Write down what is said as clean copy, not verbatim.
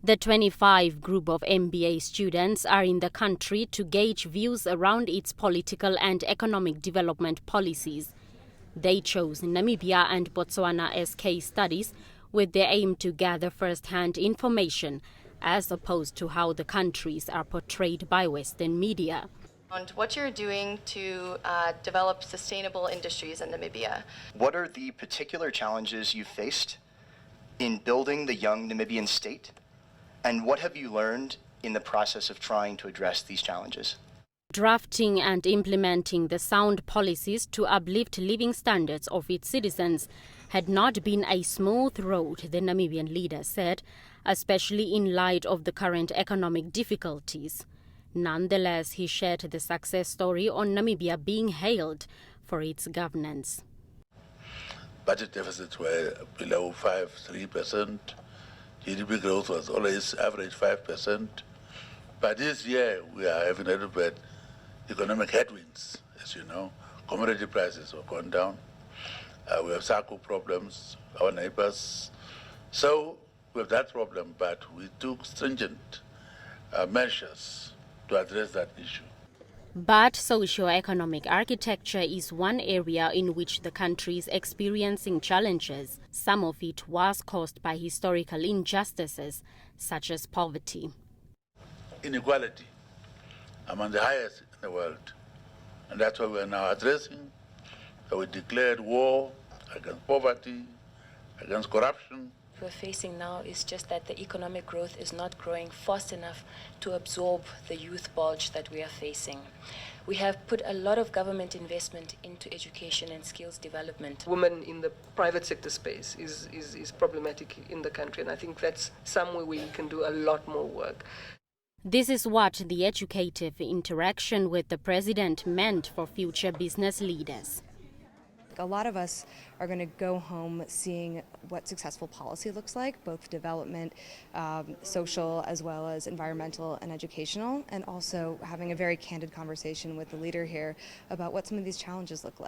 The 25 group of MBA students are in the country to gauge views around its political and economic development policies. They chose Namibia and Botswana as case studies with the aim to gather first-hand information as opposed to how the countries are portrayed by Western media. And what you're doing to develop sustainable industries in Namibia. What are the particular challenges you faced in building the young Namibian state? And what have you learned in the process of trying to address these challenges? Drafting and implementing the sound policies to uplift living standards of its citizens had not been a smooth road, the Namibian leader said, especially in light of the current economic difficulties. Nonetheless, he shared the success story on Namibia being hailed for its governance. Budget deficits were below 3%. GDP growth was always average 5%. But this year, we are having a little bit economic headwinds, as you know. Commodity prices have gone down. We have SACO problems, our neighbors. So we have that problem, but we took stringent measures to address that issue. But socio-economic architecture is one area in which the country is experiencing challenges. Some of it was caused by historical injustices, such as poverty. Inequality among the highest in the world. And that's what we are now addressing. So we declared war against poverty, against corruption. What we're facing now is just that the economic growth is not growing fast enough to absorb the youth bulge that we are facing. We have put a lot of government investment into education and skills development. Women in the private sector space is problematic in the country, and I think that's somewhere we can do a lot more work. This is what the educative interaction with the president meant for future business leaders. A lot of us are going to go home seeing what successful policy looks like, both development, social, as well as environmental and educational, and also having a very candid conversation with the leader here about what some of these challenges look like.